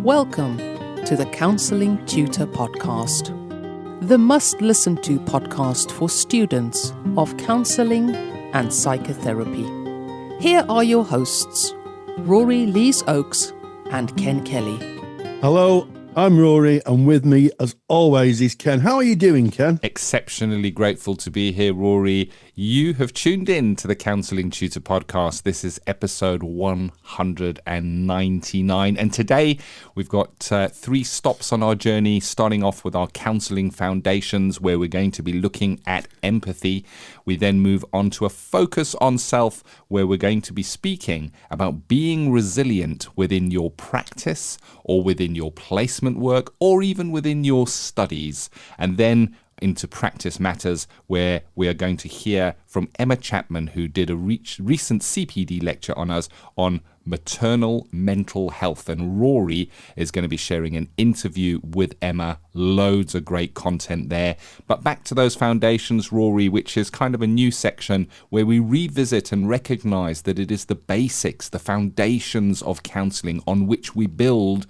Welcome to the Counselling Tutor Podcast, the must-listen-to podcast for students of counselling and psychotherapy. Here are your hosts, Rory Lees-Oakes and Ken Kelly. Hello, I'm Rory, and with me, as always, is Ken. How are you doing, Ken? Exceptionally grateful to be here, Rory. You have tuned in to the Counselling Tutor Podcast. This is episode 199. And today we've got 3 stops on our journey, starting off with our Counselling Foundations, where we're going to be looking at empathy. We then move on to a focus on self, where we're going to be speaking about being resilient within your practice or within your placement work or even within your studies. And then into practice matters, where we are going to hear from Emma Chapman, who did a recent CPD lecture on us on maternal mental health. And Rory is going to be sharing an interview with Emma. Loads of great content there. But back to those foundations, Rory, which is kind of a new section where we revisit and recognize that it is the basics, the foundations of counselling on which we build.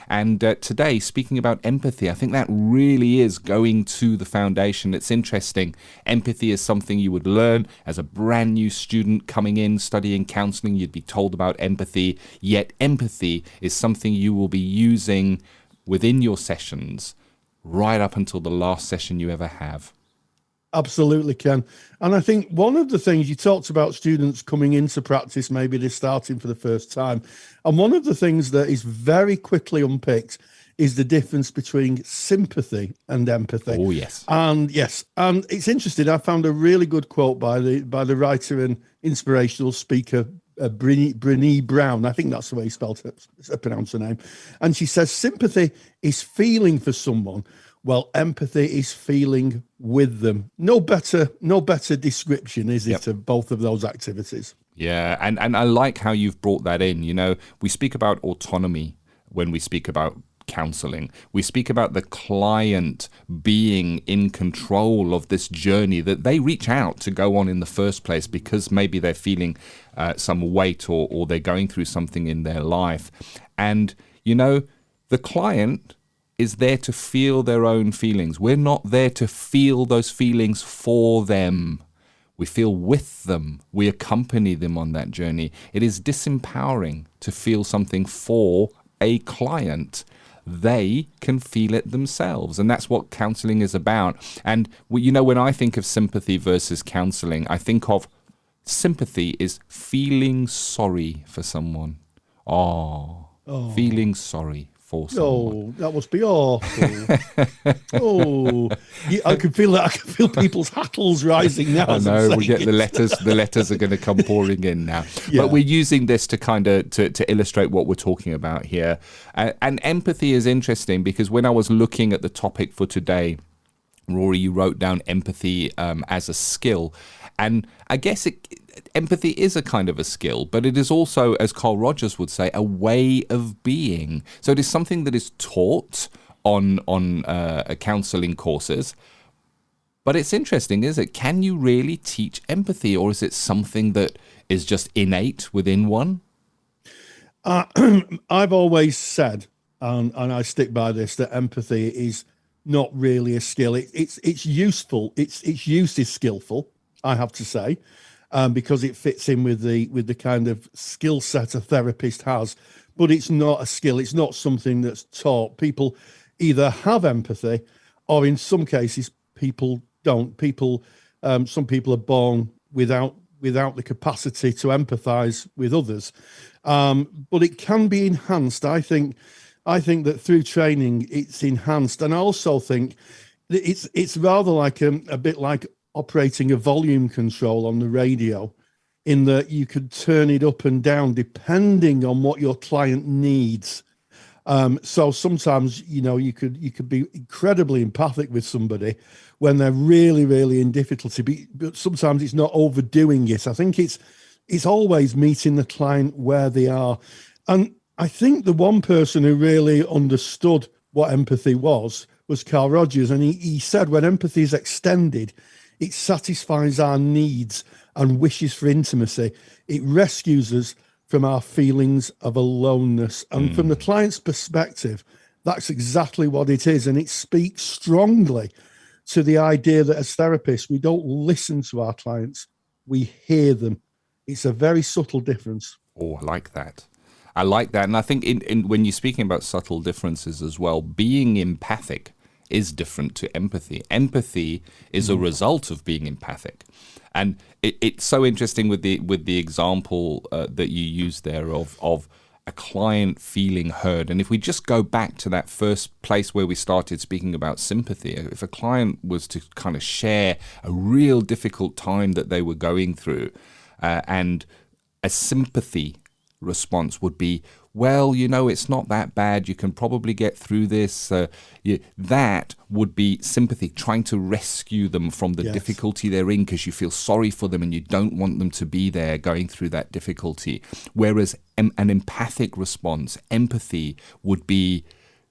And today, speaking about empathy, I think that really is going to the foundation. It's interesting. Empathy is something you would learn as a brand new student coming in, studying counselling. You'd be told about empathy. Yet empathy is something you will be using within your sessions right up until the last session you ever have. Absolutely, Ken. And I think one of the things you talked about, students coming into practice, maybe they're starting for the first time. And one of the things that is very quickly unpicked is the difference between sympathy and empathy. Oh, yes. And it's interesting. I found a really good quote by the writer and inspirational speaker, Brené Brown. I think that's the way he pronounce her name. And she says, sympathy is feeling for someone, well, empathy is feeling with them. No better description, is it, of both of those activities? Yeah, and I like how you've brought that in. You know, we speak about autonomy when we speak about counselling. We speak about the client being in control of this journey that they reach out to go on in the first place because maybe they're feeling some weight or they're going through something in their life. And, you know, the client is there to feel their own feelings. We're not there to feel those feelings for them. We feel with them. We accompany them on that journey. It is disempowering to feel something for a client. They can feel it themselves. And that's what counselling is about. And, you know, when I think of sympathy versus counselling, I think of sympathy is feeling sorry for someone. Feeling sorry. Oh, that must be awful. I can feel that. I can feel people's hackles rising now. I know. We get the letters. The letters are going to come pouring in now. Yeah. But we're using this to kind of to illustrate what we're talking about here. And empathy is interesting because when I was looking at the topic for today, Rory, you wrote down empathy as a skill, and I guess empathy is a kind of a skill, but it is also, as Carl Rogers would say, a way of being. So it is something that is taught on counselling courses. But it's interesting, is it? Can you really teach empathy, or is it something that is just innate within one? I've always said, and I stick by this, that empathy is not really a skill. It's useful. Its use is skillful, I have to say. Because it fits in with the kind of skill set a therapist has, but it's not a skill. It's not something that's taught. People either have empathy, or in some cases, people don't. Some people are born without the capacity to empathise with others, but it can be enhanced. I think that through training, it's enhanced, and I also think that it's rather like a bit like operating a volume control on the radio, in that you could turn it up and down depending on what your client needs. So sometimes, you know, you could be incredibly empathic with somebody when they're really, really in difficulty, but sometimes it's not overdoing it. I think it's always meeting the client where they are. And I think the one person who really understood what empathy was Carl Rogers. And he said, when empathy is extended, it satisfies our needs and wishes for intimacy. It rescues us from our feelings of aloneness. And from the client's perspective, that's exactly what it is. And it speaks strongly to the idea that as therapists, we don't listen to our clients, we hear them. It's a very subtle difference. Oh, I like that. I like that. And I think when you're speaking about subtle differences as well, being empathic is different to empathy. Empathy is a result of being empathic. And it's so interesting with the example that you used there of a client feeling heard. And if we just go back to that first place where we started speaking about sympathy, if a client was to kind of share a real difficult time that they were going through, and a sympathy response would be, well, it's not that bad. You can probably get through this. That would be sympathy, trying to rescue them from the difficulty they're in because you feel sorry for them and you don't want them to be there going through that difficulty. Whereas an empathic response, empathy, would be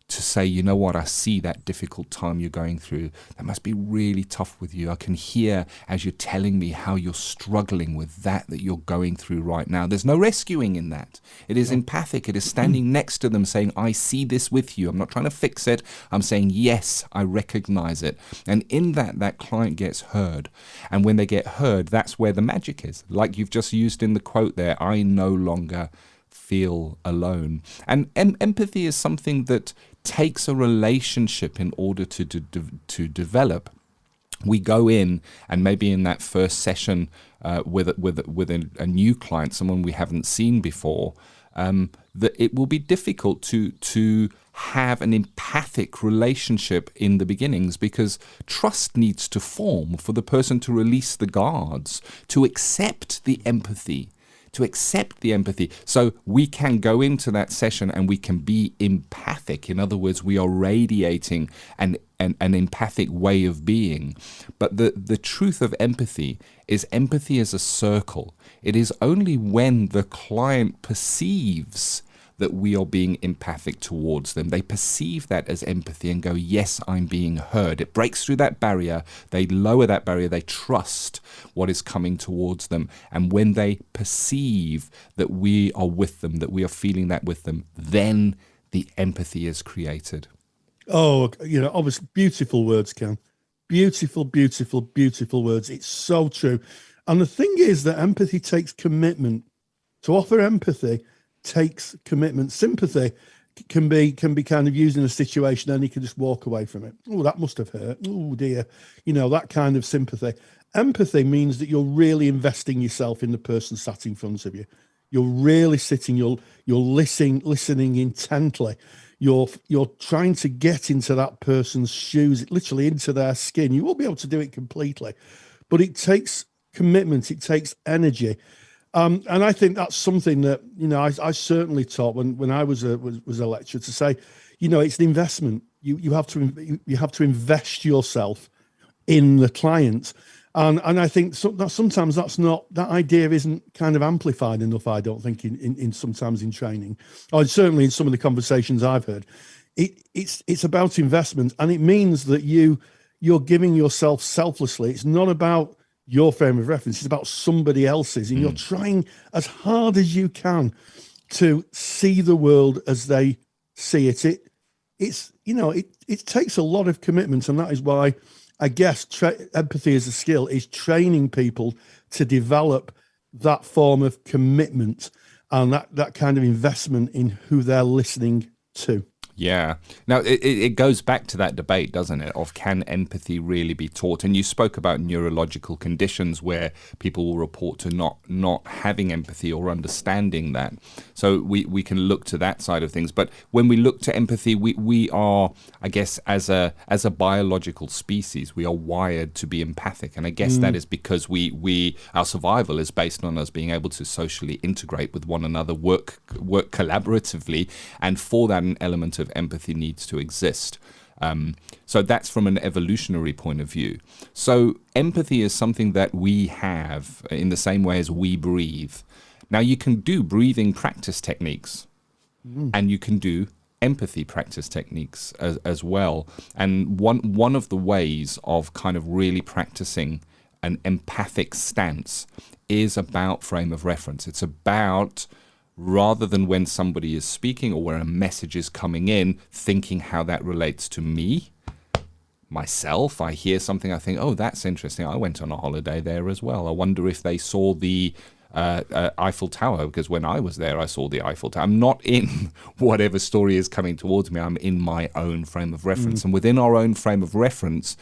to say, you know what, I see that difficult time you're going through. That must be really tough with you. I can hear as you're telling me how you're struggling with that you're going through right now. There's no rescuing in that. It is empathic. It is standing next to them saying, I see this with you. I'm not trying to fix it. I'm saying, yes, I recognize it. And in that client gets heard. And when they get heard, that's where the magic is. Like you've just used in the quote there, I no longer feel alone. And empathy is something that takes a relationship in order to develop. We go in and maybe in that first session with a new client, someone we haven't seen before, that it will be difficult to have an empathic relationship in the beginnings because trust needs to form for the person to release the guards, to accept the empathy. So we can go into that session and we can be empathic. In other words, we are radiating an empathic way of being. But the truth of empathy is a circle. It is only when the client perceives that we are being empathic towards them. They perceive that as empathy and go, yes, I'm being heard. It breaks through that barrier. They lower that barrier. They trust what is coming towards them. And when they perceive that we are with them, that we are feeling that with them, then the empathy is created. Oh, obviously, beautiful words, Ken. Beautiful, beautiful, beautiful words. It's so true. And the thing is that empathy takes commitment. To offer empathy takes commitment. Sympathy can be kind of used in a situation and you can just walk away from it. Oh, that must have hurt. Oh dear. That kind of sympathy. Empathy means that you're really investing yourself in the person sat in front of you. You're really sitting, you're listening intently. You're trying to get into that person's shoes, literally into their skin. You won't be able to do it completely, but it takes commitment. It takes energy. And I think that's something that, I certainly taught when I was a lecturer to say, it's an investment. You have to invest yourself in the client. And I think sometimes that idea isn't kind of amplified enough, I don't think, in sometimes in training, or certainly in some of the conversations I've heard. It's about investment, and it means that you're giving yourself selflessly. It's not about your frame of reference, it's about somebody else's, and you're trying as hard as you can to see the world as they see it. It takes a lot of commitment, and that is why I guess empathy as a skill is training people to develop that form of commitment and that kind of investment in who they're listening to. Yeah. Now, it goes back to that debate, doesn't it, of can empathy really be taught? And you spoke about neurological conditions where people will report to not having empathy or understanding that. So we can look to that side of things. But when we look to empathy, we are, I guess, as a biological species, we are wired to be empathic. And I guess that is because our survival is based on us being able to socially integrate with one another, work collaboratively, and for that an element of empathy needs to exist. So that's from an evolutionary point of view. So empathy is something that we have in the same way as we breathe. Now you can do breathing practice techniques and you can do empathy practice techniques as well. And one of the ways of kind of really practicing an empathic stance is about frame of reference. It's about rather than when somebody is speaking or where a message is coming in, thinking how that relates to me, myself. I hear something, I think, oh, that's interesting. I went on a holiday there as well. I wonder if they saw the Eiffel Tower, because when I was there, I saw the Eiffel Tower. I'm not in whatever story is coming towards me. I'm in my own frame of reference. And within our own frame of reference,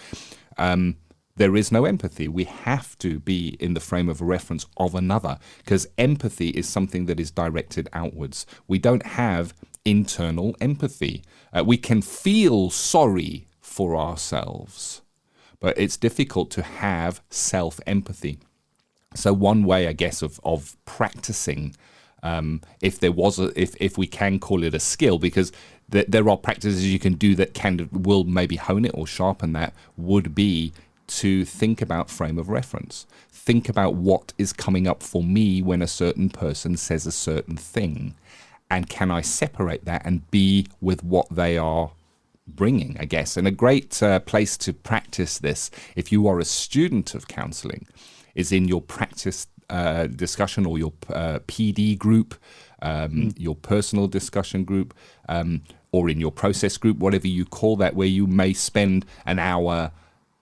there is no empathy. We have to be in the frame of reference of another, because empathy is something that is directed outwards. We don't have internal empathy. We can feel sorry for ourselves, but it's difficult to have self-empathy. So one way, I guess, of practicing, if we can call it a skill, because there are practices you can do that will maybe hone it or sharpen that, would be to think about frame of reference. Think about what is coming up for me when a certain person says a certain thing, and can I separate that and be with what they are bringing, I guess. And a great place to practice this, if you are a student of counselling, is in your practice discussion or your PD group, your personal discussion group, or in your process group, whatever you call that, where you may spend an hour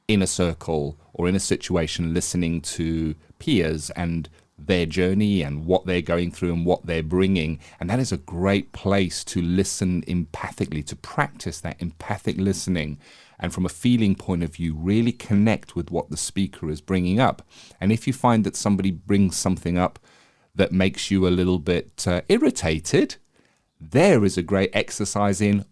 in a circle or in a situation listening to peers and their journey and what they're going through and what they're bringing. And that is a great place to listen empathically, to practice that empathic listening, and from a feeling point of view, really connect with what the speaker is bringing up. And if you find that somebody brings something up that makes you a little bit irritated, there is a great exercise in,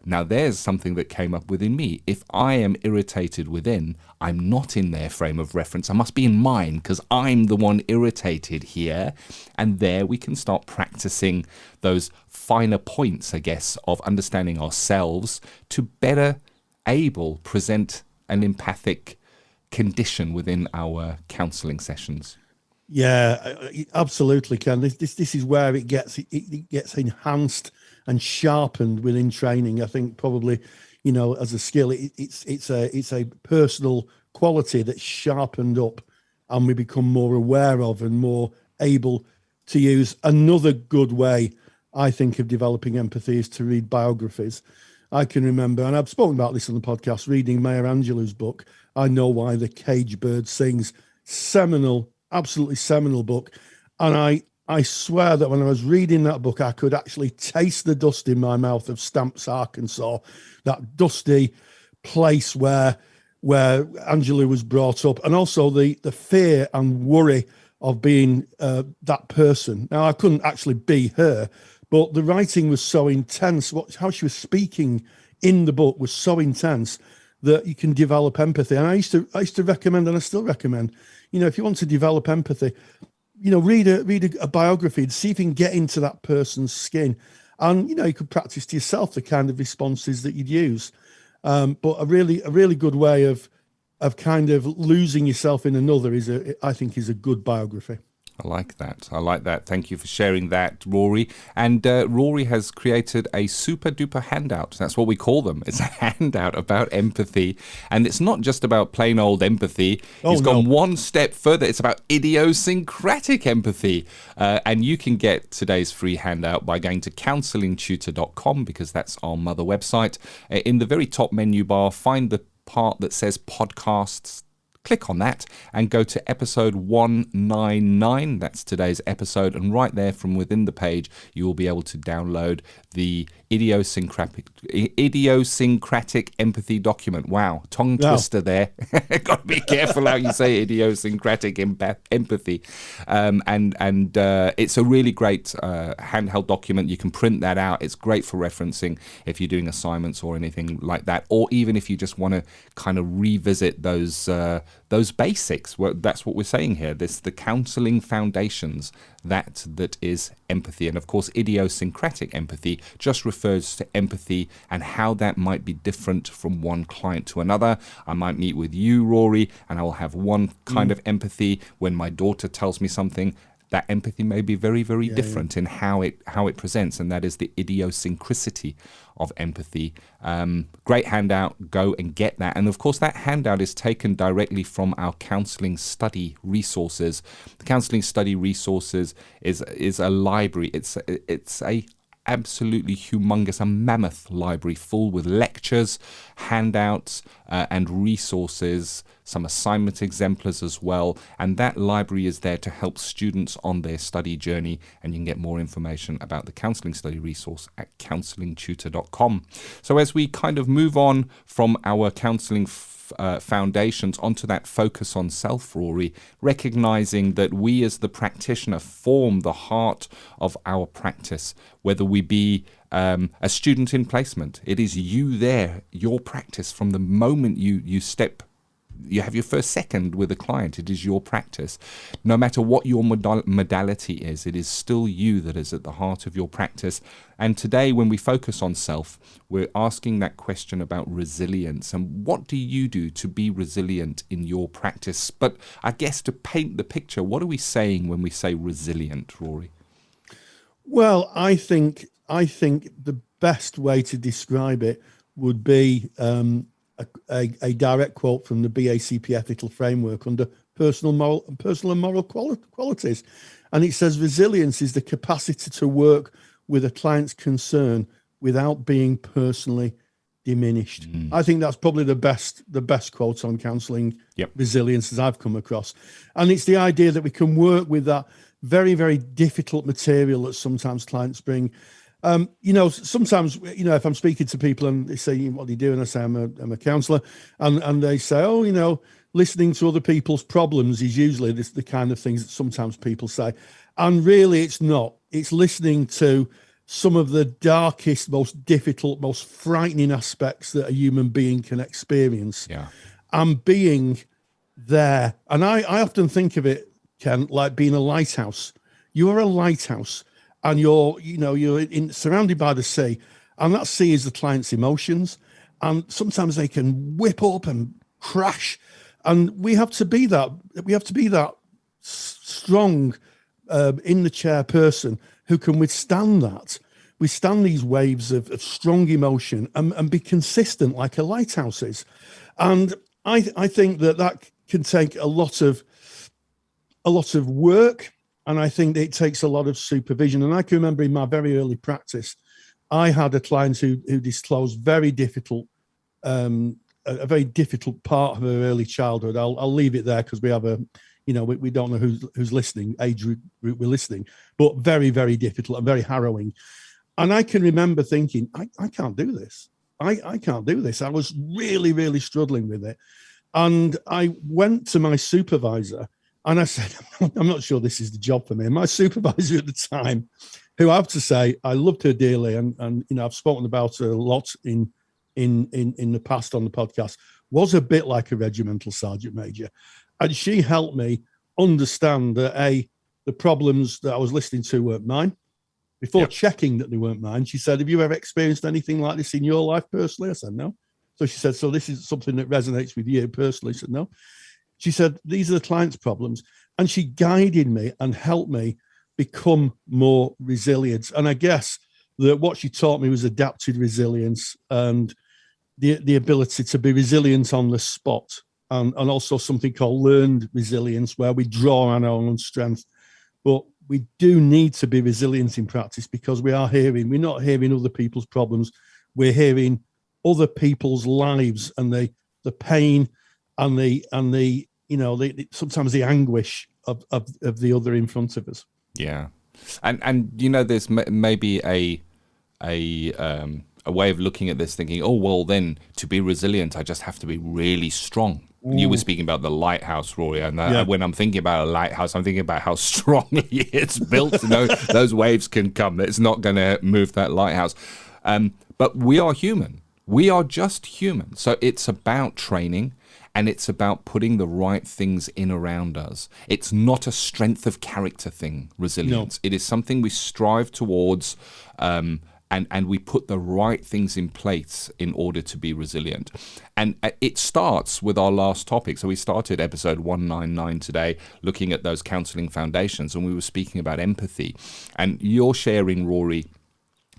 now there's something that came up within me. If I am irritated within, I'm not in their frame of reference. I must be in mine, because I'm the one irritated here. And there we can start practicing those finer points, I guess, of understanding ourselves to better present an empathic condition within our counselling sessions. Yeah, absolutely, Ken. This is where it gets enhanced and sharpened within training. I think probably, as a skill, it's a personal quality that's sharpened up, and we become more aware of and more able to use. Another good way, I think, of developing empathy is to read biographies. I can remember, and I've spoken about this on the podcast, reading Maya Angelou's book, I Know Why the Caged Bird Sings. Absolutely seminal book. And I swear that when I was reading that book, I could actually taste the dust in my mouth of Stamps, Arkansas, that dusty place where Angelou was brought up, and also the fear and worry of being that person. Now, I couldn't actually be her, but the writing was so intense. How she was speaking in the book was so intense that you can develop empathy. And I used to recommend, and I still recommend, if you want to develop empathy, read a biography and see if you can get into that person's skin. And, you could practice to yourself the kind of responses that you'd use. But a really good way of kind of losing yourself in another I think is a good biography. I like that. Thank you for sharing that, Rory. And Rory has created a super duper handout. That's what we call them. It's a handout about empathy. And it's not just about plain old empathy. He's gone one step further. It's about idiosyncratic empathy. And you can get today's free handout by going to counsellingtutor.com, because that's our mother website. In the very top menu bar, find the part that says podcasts. Click on that and go to episode 199. That's today's episode. And right there from within the page, you will be able to download the idiosyncratic empathy document. Wow, tongue twister there. Got to be careful how you say idiosyncratic empathy. And it's a really great handheld document. You can print that out. It's great for referencing if you're doing assignments or anything like that, or even if you just want to kind of revisit those basics. Well, that's what we're saying here. The Counselling Foundations. That is empathy. And of course, idiosyncratic empathy just refers to empathy and how that might be different from one client to another. I might meet with you, Rory, and I will have one kind of empathy when my daughter tells me something. that empathy may be very, very different in how it presents, and that is the idiosyncrasy of empathy. Great handout, go and get that. And of course, that handout is taken directly from our counselling study resources. The counselling study resources is a library. It's a absolutely humongous, a mammoth library full with lectures, handouts, and resources, some assignment exemplars as well. And that library is there to help students on their study journey. And you can get more information about the counselling study resource at counsellingtutor.com. So as we kind of move on from our counselling foundations onto that focus on self, Rory, recognizing that we as the practitioner form the heart of our practice, whether we be a student in placement. It is you there, your practice from the moment you have your first second with a client. It is your practice. No matter what your modality is, it is still you that is at the heart of your practice. And today, when we focus on self, we're asking that question about resilience. And what do you do to be resilient in your practice? But I guess to paint the picture, what are we saying when we say resilient, Rory? Well, I think the best way to describe it would be a direct quote from the BACP ethical framework under personal and moral qualities. And it says resilience is the capacity to work with a client's concern without being personally diminished. I think that's probably the best quote on counselling resilience as I've come across. And it's the idea that we can work with that very, very difficult material that sometimes clients bring. Sometimes, if I'm speaking to people and they say, what do you do? And I say, I'm a counsellor. And they say, listening to other people's problems is usually the kind of things that sometimes people say. And really, it's not. It's listening to some of the darkest, most difficult, most frightening aspects that a human being can experience. Yeah. And being there. And I often think of it, Ken, like being a lighthouse. You are a lighthouse. And you're surrounded by the sea, and that sea is the client's emotions. And sometimes they can whip up and crash, and we have to be that. We have to be that strong in the chair person who can withstand these waves of strong emotion and be consistent like a lighthouse is. And I think that can take a lot of work. And I think it takes a lot of supervision. And I can remember in my very early practice, I had a client who disclosed a very difficult part of her early childhood. I'll leave it there because we have we don't know who's listening, age group we're listening, but very, very difficult and very harrowing. And I can remember thinking, I can't do this. I can't do this. I was really, really struggling with it. And I went to my supervisor and I said, I'm not sure this is the job for me. And my supervisor at the time, who I have to say, I loved her dearly, and I've spoken about her a lot in the past on the podcast, was a bit like a regimental sergeant major. And she helped me understand that the problems that I was listening to weren't mine. Before checking that they weren't mine, she said, have you ever experienced anything like this in your life personally? I said, no. So she said, so this is something that resonates with you personally? I said, no. She said, these are the client's problems. And she guided me and helped me become more resilient. And I guess that what she taught me was adaptive resilience and the ability to be resilient on the spot, and also something called learned resilience, where we draw on our own strength. But we do need to be resilient in practice because we're not hearing other people's problems. We're hearing other people's lives and the pain and the sometimes the anguish of the other in front of us. Yeah, and there's maybe a way of looking at this, thinking, oh well, then to be resilient, I just have to be really strong. Ooh. You were speaking about the lighthouse, Rory, and when I'm thinking about a lighthouse, I'm thinking about how strongly it's built. Those waves can come. It's not going to move that lighthouse. But we are human. We are just human. So it's about training. And it's about putting the right things in around us. It's not a strength of character thing, resilience. No. It is something we strive towards, and and we put the right things in place in order to be resilient. And it starts with our last topic. So we started episode 199 today looking at those counselling foundations, and we were speaking about empathy. And you're sharing, Rory,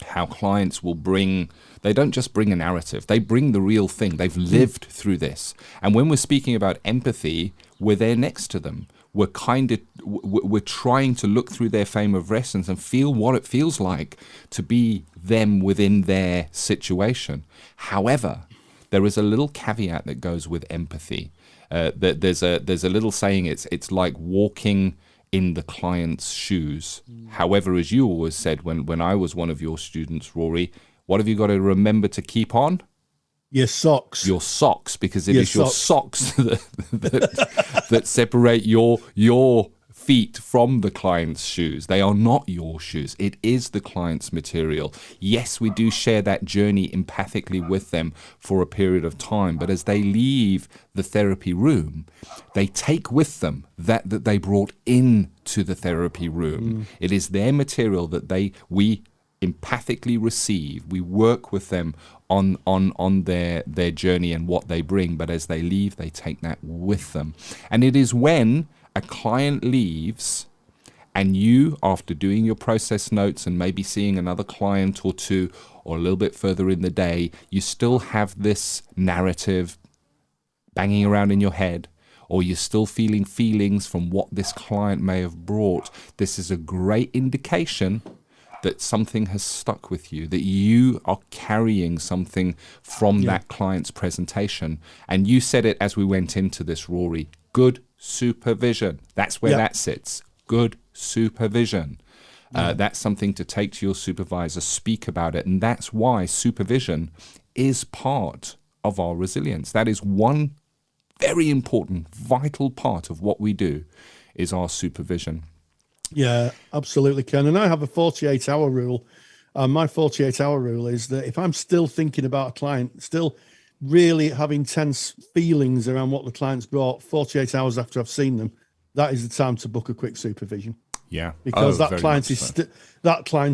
how clients will they don't just bring a narrative, they bring the real thing. They've lived through this. And when we're speaking about empathy, we're there next to them. We're trying to look through their frame of reference and feel what it feels like to be them within their situation. However, there is a little caveat that goes with empathy. There's a little saying, it's like walking in the client's shoes. However, as you always said when I was one of your students, Rory, what have you got to remember to keep on? Your socks. Your socks, because it is your socks that separate your feet from the client's shoes. They are not your shoes. It is the client's material. Yes, we do share that journey empathically with them for a period of time, but as they leave the therapy room, they take with them that they brought into the therapy room. It is their material that we empathically receive. We work with them on their journey and what they bring, but as they leave, they take that with them. And it is when a client leaves and you, after doing your process notes and maybe seeing another client or two or a little bit further in the day, you still have this narrative banging around in your head, or you're still feeling feelings from what this client may have brought. This is a great indication that something has stuck with you, that you are carrying something from that client's presentation. And you said it as we went into this, Rory, good supervision. That's where that sits. Good supervision. That's something to take to your supervisor, speak about it. And that's why supervision is part of our resilience. That is one very important, vital part of what we do, is our supervision. Yeah, absolutely, Ken. And I have a 48-hour rule. My 48-hour rule is that if I'm still thinking about a client, still really having tense feelings around what the client's brought 48 hours after I've seen them, that is the time to book a quick supervision. Yeah, because that client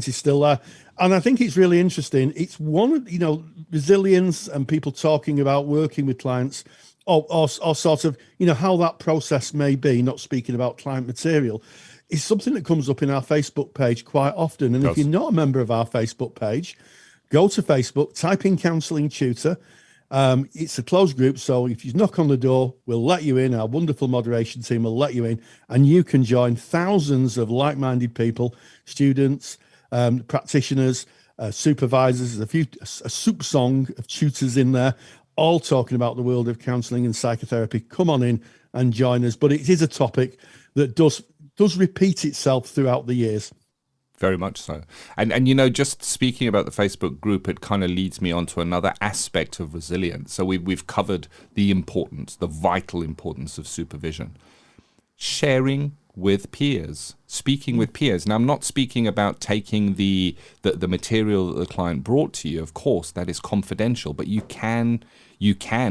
is still there. And I think it's really interesting. It's one of, resilience and people talking about working with clients or sort of, how that process may be, not speaking about client material, is something that comes up in our Facebook page quite often. And if you're not a member of our Facebook page, go to Facebook, type in Counselling Tutor. It's a closed group, so if you knock on the door, we'll let you in. Our wonderful moderation team will let you in, and you can join thousands of like-minded people, students, practitioners, supervisors. There's a soup song of tutors in there, all talking about the world of counselling and psychotherapy. Come on in and join us. But it is a topic that does repeat itself throughout the years. Very much so. And just speaking about the Facebook group, it kind of leads me on to another aspect of resilience. So we've covered the vital importance of supervision. Sharing with peers, speaking with peers. Now, I'm not speaking about taking the material that the client brought to you. Of course, that is confidential, but you can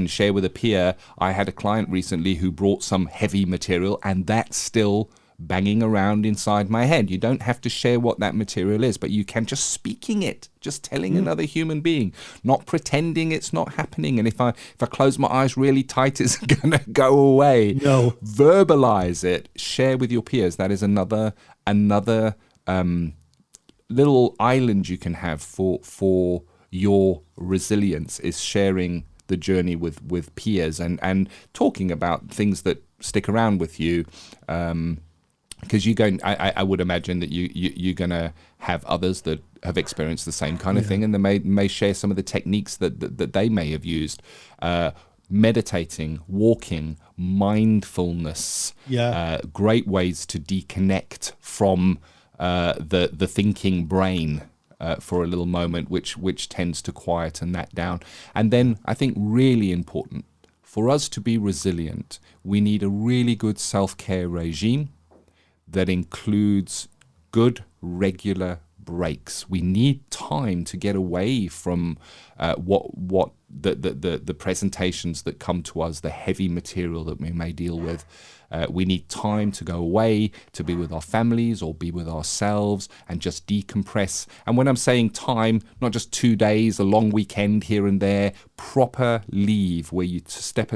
share with a peer. I had a client recently who brought some heavy material, and that's still banging around inside my head. You don't have to share what that material is, but you can just speaking it, just telling another human being, not pretending it's not happening. And if I close my eyes really tight, it's going to go away. No. Verbalize it, share with your peers. That is another little island you can have for your resilience, is sharing the journey with peers and talking about things that stick around with you. Because I would imagine that you're going to have others that have experienced the same kind of thing, and they may share some of the techniques that they may have used. Meditating, walking, mindfulness, great ways to deconnect from the thinking brain for a little moment, which tends to quieten that down. And then I think really important, for us to be resilient, we need a really good self-care regime that includes good, regular breaks. We need time to get away from what the presentations that come to us, the heavy material that we may deal with. We need time to go away, to be with our families or be with ourselves and just decompress. And when I'm saying time, not just 2 days, a long weekend here and there, proper leave where you step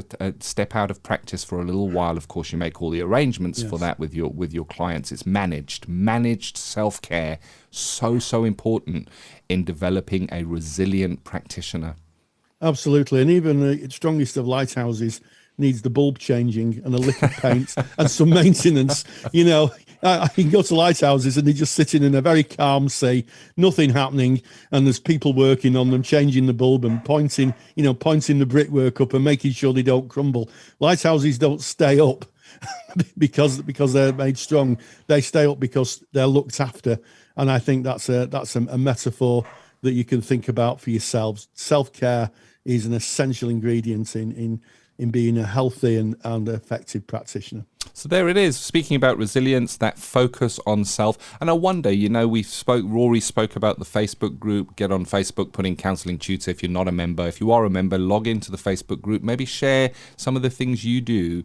out of practice for a little while. Of course, you make all the arrangements for that with your clients. It's managed self-care, so important in developing a resilient practitioner. Absolutely. And even the strongest of lighthouses needs the bulb changing and a lick of paint and some maintenance. You know, I can go to lighthouses and they're just sitting in a very calm sea, nothing happening, and there's people working on them, changing the bulb and pointing the brickwork up and making sure they don't crumble. Lighthouses don't stay up because they're made strong. They stay up because they're looked after. And I think that's a metaphor that you can think about for yourselves. Self-care is an essential ingredient in being a healthy and effective practitioner. So there it is. Speaking about resilience, that focus on self. And I wonder, Rory spoke about the Facebook group. Get on Facebook, put in Counselling Tutor if you're not a member. If you are a member, log into the Facebook group. Maybe share some of the things you do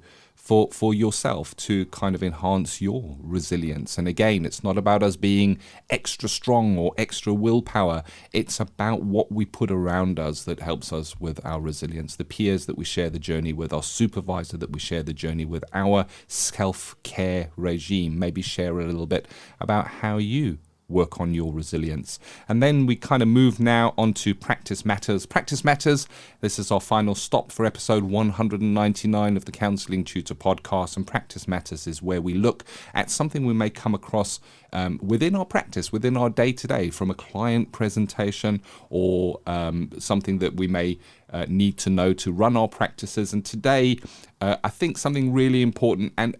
for yourself to kind of enhance your resilience. And again, it's not about us being extra strong or extra willpower. It's about what we put around us that helps us with our resilience. The peers that we share the journey with, our supervisor that we share the journey with, our self-care regime. Maybe share a little bit about how you work on your resilience. And then we kind of move now on to Practice Matters. Practice Matters, this is our final stop for episode 199 of the Counselling Tutor Podcast. And Practice Matters is where we look at something we may come across within our practice, within our day-to-day, from a client presentation or something that we may need to know to run our practices. And today, I think something really important and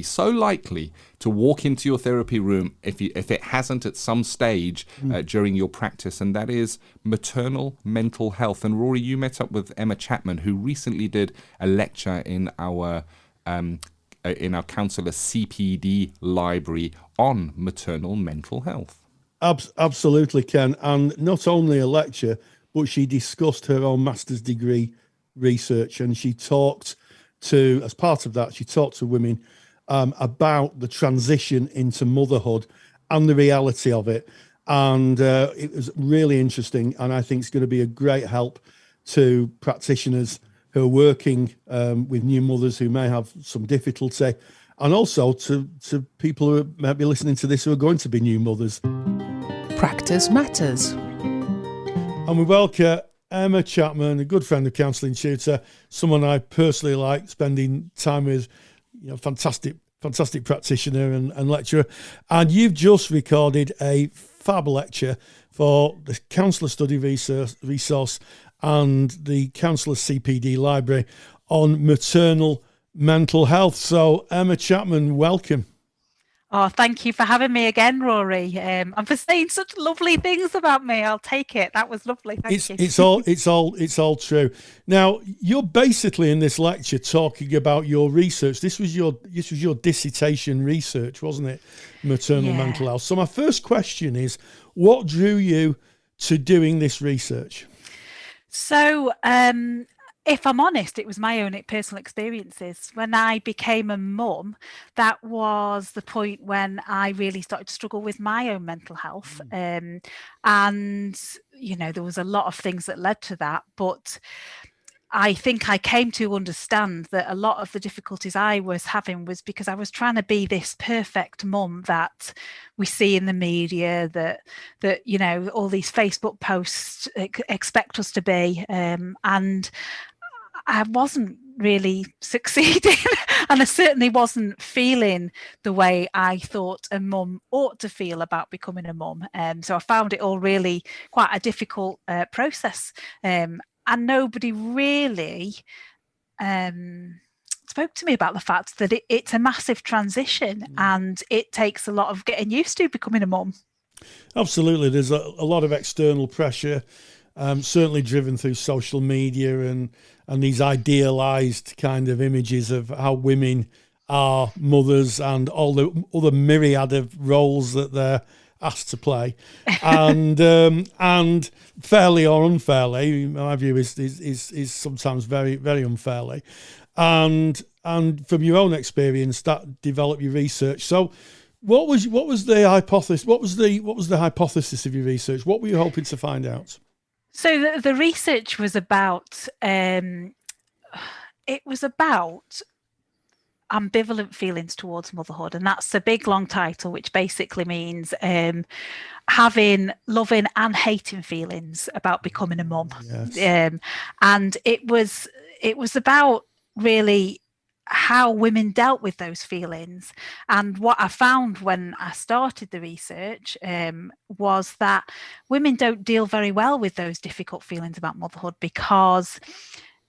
so likely to walk into your therapy room if it hasn't at some stage during your practice, and that is maternal mental health. And Rory, you met up with Emma Chapman, who recently did a lecture in our counsellor CPD library on maternal mental health. Absolutely, Ken. And not only a lecture, but she discussed her own master's degree research, and as part of that, she talked to women about the transition into motherhood and the reality of it. And it was really interesting, and I think it's going to be a great help to practitioners who are working with new mothers who may have some difficulty, and also to people who might be listening to this who are going to be new mothers. Practice Matters. And we welcome Emma Chapman, a good friend of Counselling Tutor, someone I personally like spending time with, fantastic practitioner and lecturer. And you've just recorded a fab lecture for the Counsellor Study Resource and the Counsellor CPD Library on maternal mental health. So Emma Chapman, welcome. Oh, thank you for having me again, Rory. And for saying such lovely things about me. I'll take it. That was lovely. Thank you. It's all true. Now, you're basically in this lecture talking about your research. This was your dissertation research, wasn't it? Maternal mental health. So my first question is, what drew you to doing this research? So, if I'm honest, it was my own personal experiences. When I became a mum, that was the point when I really started to struggle with my own mental health. And, there was a lot of things that led to that. But I think I came to understand that a lot of the difficulties I was having was because I was trying to be this perfect mum that we see in the media, that all these Facebook posts expect us to be. And I wasn't really succeeding, and I certainly wasn't feeling the way I thought a mum ought to feel about becoming a mum. So I found it all really quite a difficult process. And nobody really spoke to me about the fact that it's a massive transition and it takes a lot of getting used to becoming a mum. Absolutely. There's a lot of external pressure, certainly driven through social media and these idealized kind of images of how women are mothers and all the other myriad of roles that they're asked to play, and fairly or unfairly, my view is sometimes very, very unfairly, and from your own experience, that developed your research. So, what was the hypothesis? What was the hypothesis of your research? What were you hoping to find out? So the research was about ambivalent feelings towards motherhood, and that's a big long title, which basically means having loving and hating feelings about becoming a mum. Yes. And it was about really how women dealt with those feelings. And what I found when I started the research was that women don't deal very well with those difficult feelings about motherhood because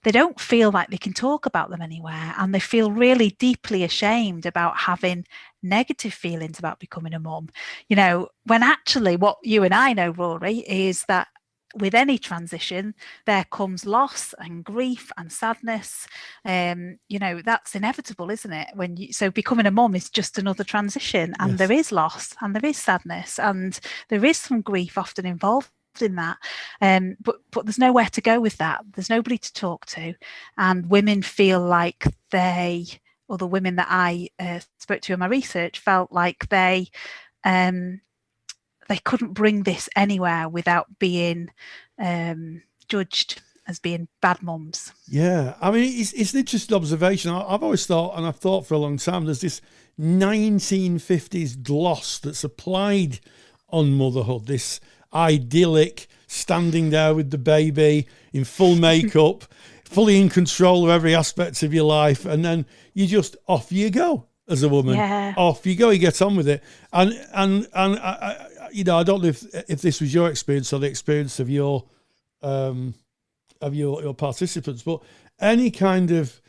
they don't feel like they can talk about them anywhere, and they feel really deeply ashamed about having negative feelings about becoming a mum. You know, when actually what you and I know, Rory, is that with any transition, there comes loss and grief and sadness. You know, that's inevitable, isn't it? So becoming a mum is just another transition, and Yes. there is loss and there is sadness and there is some grief often involved in that. But there's nowhere to go with that. There's nobody to talk to. And women feel like or the women that I spoke to in my research felt like they couldn't bring this anywhere without being judged as being bad mums. Yeah, I mean, it's an interesting observation. I've always thought, and I've thought for a long time, there's this 1950s gloss that's applied on motherhood, this idyllic standing there with the baby in full makeup, fully in control of every aspect of your life, and then you just off you go as a woman. Yeah. Off you go, you get on with it. And I you know, I don't know if this was your experience or the experience of your participants, but any kind of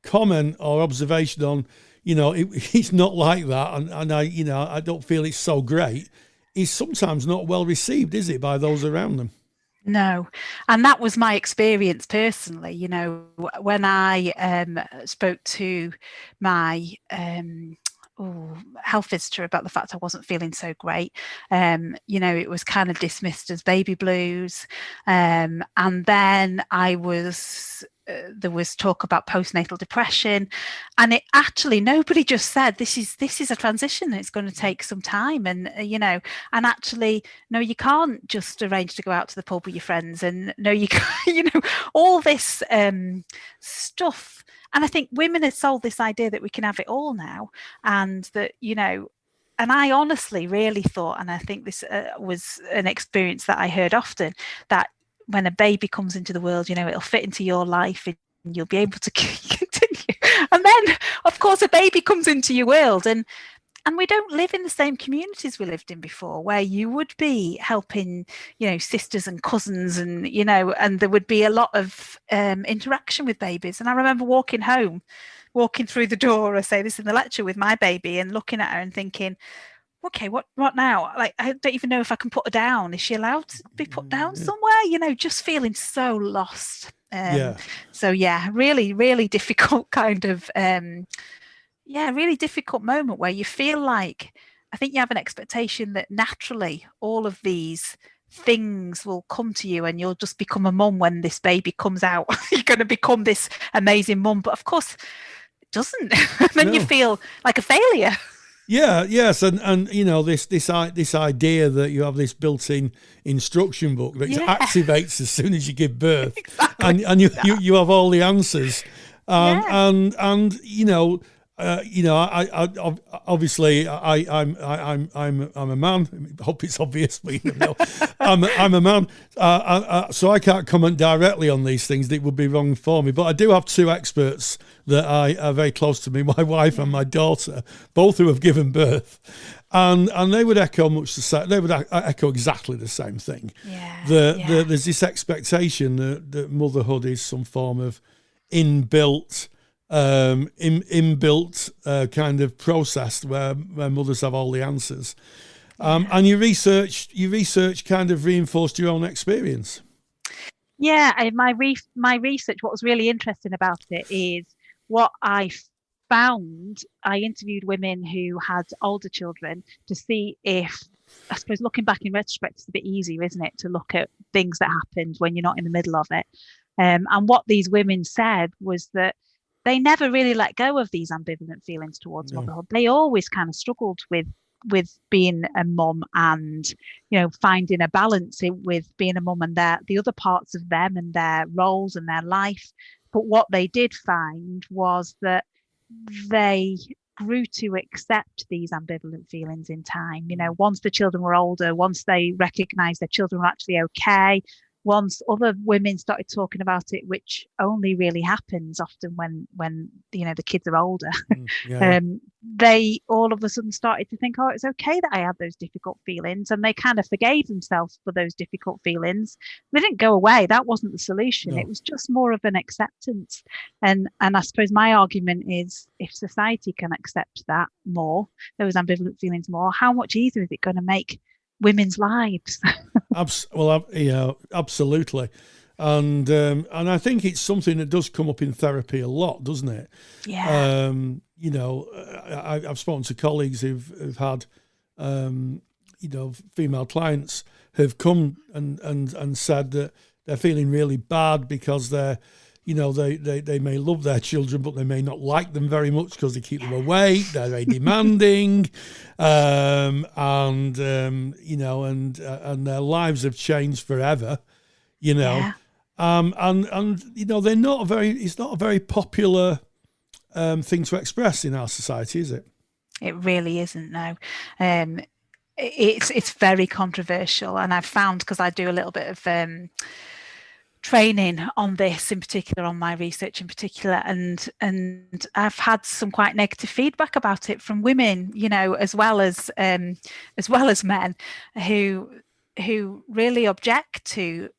comment or observation on, you know, it's not like that, and I don't feel it's so great, is sometimes not well received, is it, by those around them? No. And that was my experience personally. You know, when I spoke to my health visitor about the fact I wasn't feeling so great, you know, it was kind of dismissed as baby blues. And then there was talk about postnatal depression, and it actually, nobody just said this is a transition and it's going to take some time, and you know, and actually, no, you can't just arrange to go out to the pub with your friends, and no, you can't, you know, all this stuff. And I think women have sold this idea that we can have it all now, and that, you know, and I honestly really thought, and I think this was an experience that I heard often, that when a baby comes into the world, you know, it'll fit into your life and you'll be able to continue. And then, of course, a baby comes into your world, and we don't live in the same communities we lived in before, where you would be helping, you know, sisters and cousins, and, you know, and there would be a lot of interaction with babies. And I remember walking through the door, I say this in the lecture, with my baby, and looking at her and thinking, okay, what now? Like, I don't even know if I can put her down. Is she allowed to be put down somewhere? You know, just feeling so lost. So yeah, really, really difficult kind of, really difficult moment where you feel like, I think you have an expectation that naturally all of these things will come to you and you'll just become a mum when this baby comes out. You're going to become this amazing mum. But of course, it doesn't. Then you feel like a failure. Yeah, yes, and you know, this idea that you have this built-in instruction book that activates as soon as you give birth, exactly. and you have all the answers, and you know, I obviously I'm a man. I hope it's obvious, but you know, I'm a man, so I can't comment directly on these things. It would be wrong for me. But I do have two experts that are very close to me, my wife and my daughter, both who have given birth, and they would echo much the same. They would echo exactly the same thing. There's this expectation that motherhood is some form of inbuilt kind of process where mothers have all the answers, and your research kind of reinforced your own experience. My research, what was really interesting about it is what I found. I interviewed women who had older children to see if I suppose looking back in retrospect, it's a bit easier, isn't it, to look at things that happened when you're not in the middle of it. And what these women said was that they never really let go of these ambivalent feelings towards motherhood. They always kind of struggled with being a mum and, finding a balance with being a mum and the other parts of them and their roles and their life. But what they did find was that they grew to accept these ambivalent feelings in time. Once the children were older, once they recognized their children were actually okay, once other women started talking about it, which only really happens often when the kids are older, they all of a sudden started to think, oh, it's okay that I had those difficult feelings, and they kind of forgave themselves for those difficult feelings. They didn't go away. That wasn't the solution. It was just more of an acceptance. And I suppose my argument is, if society can accept that more, those ambivalent feelings more, how much easier is it going to make women's lives? Absolutely. And I think it's something that does come up in therapy a lot, doesn't it? Yeah. I've spoken to colleagues who've had, female clients who've come and said that they're feeling really bad because they may love their children, but they may not like them very much because they keep them awake. They're very demanding, and their lives have changed forever. They're not it's not a very popular thing to express in our society, is it? It really isn't, no. It's very controversial, and I've found, because I do a little bit of training on this in particular, on my research in particular, and I've had some quite negative feedback about it from women, as well as men, who really object to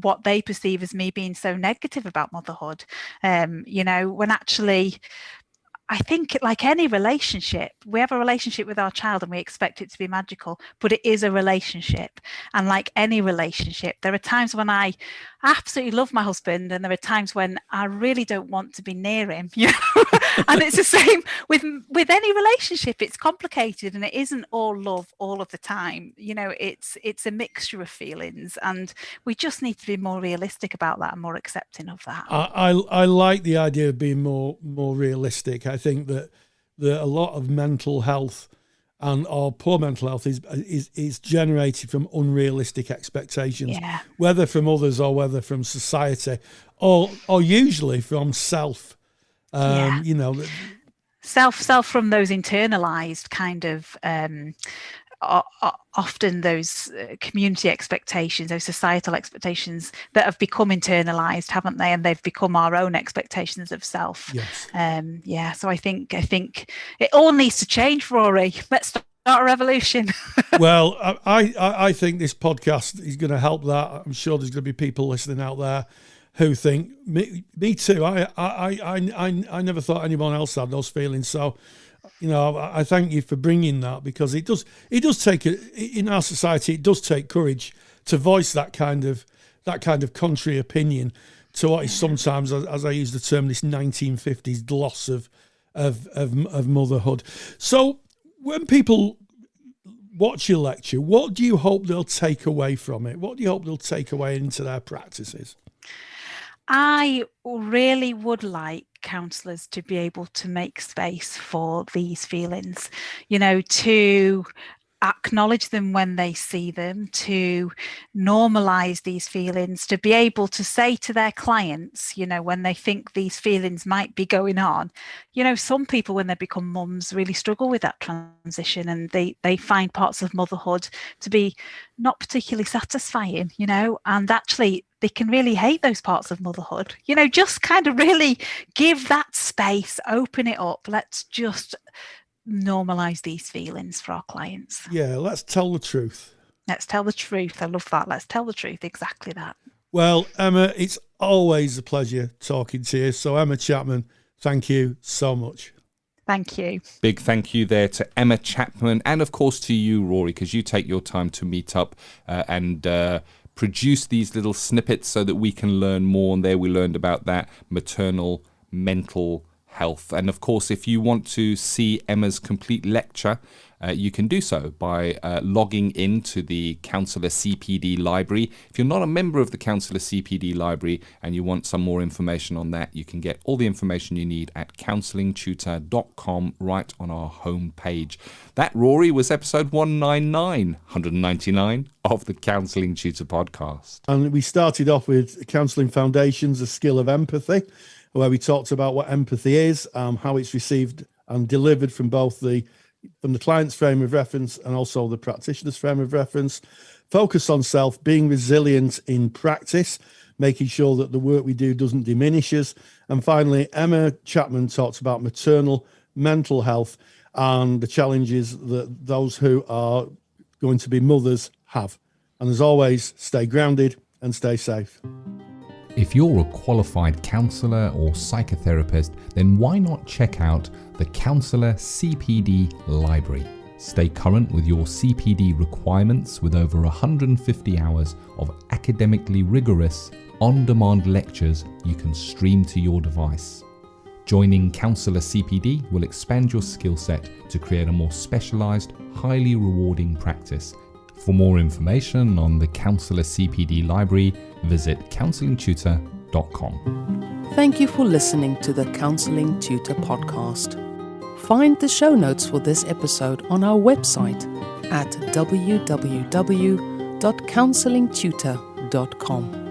what they perceive as me being so negative about motherhood. When actually, I think, like any relationship, we have a relationship with our child and we expect it to be magical, but it is a relationship. And like any relationship, there are times when I absolutely love my husband, and there are times when I really don't want to be near him. And it's the same with any relationship. It's complicated, and it isn't all love all of the time. It's a mixture of feelings, and we just need to be more realistic about that and more accepting of that. I like the idea of being more realistic. I think that a lot of mental health or poor mental health is generated from unrealistic expectations, whether from others or whether from society, or usually from self. Self from those internalized kind of often those community expectations, those societal expectations that have become internalized, haven't they? And they've become our own expectations of self. Yes. So I think it all needs to change, Rory. Let's start a revolution. Well, I think this podcast is going to help that. I'm sure there's going to be people listening out there who think, me too. I never thought anyone else had those feelings. So, I thank you for bringing that, because it does take in our society, it does take courage to voice that kind of contrary opinion to what is sometimes, as I use the term, this 1950s gloss of motherhood. So when people watch your lecture, what do you hope they'll take away from it? What do you hope they'll take away into their practices? I really would like counsellors to be able to make space for these feelings, to acknowledge them when they see them, to normalize these feelings, to be able to say to their clients, when they think these feelings might be going on. Some people, when they become mums, really struggle with that transition, and they find parts of motherhood to be not particularly satisfying, and actually they can really hate those parts of motherhood. Just kind of really give that space, open it up. Let's just normalize these feelings for our clients. Yeah, let's tell the truth. Let's tell the truth. I love that. Let's tell the truth. Exactly that. Well, Emma, it's always a pleasure talking to you. So, Emma Chapman, thank you so much. Thank you. Big thank you there to Emma Chapman, and of course to you, Rory, because you take your time to meet up and produce these little snippets so that we can learn more. And there we learned about that maternal mental health. And of course, if you want to see Emma's complete lecture, you can do so by logging into the Counsellor CPD library. If you're not a member of the Counsellor CPD library and you want some more information on that, you can get all the information you need at counsellingtutor.com right on our home page. That, Rory, was episode 199 of the Counselling Tutor Podcast. And we started off with Counselling Foundations, a skill of empathy, where we talked about what empathy is, how it's received and delivered from both the client's frame of reference and also the practitioner's frame of reference. Focus on self, being resilient in practice, making sure that the work we do doesn't diminish us. And finally, Emma Chapman talked about maternal mental health and the challenges that those who are going to be mothers have. And as always, stay grounded and stay safe. If you're a qualified counsellor or psychotherapist, then why not check out the Counselor CPD Library? Stay current with your CPD requirements with over 150 hours of academically rigorous, on-demand lectures you can stream to your device. Joining Counselor CPD will expand your skill set to create a more specialised, highly rewarding practice. For more information on the Counselor CPD Library, visit counsellingtutor.com. Thank you for listening to the Counselling Tutor Podcast. Find the show notes for this episode on our website at www.counsellingtutor.com.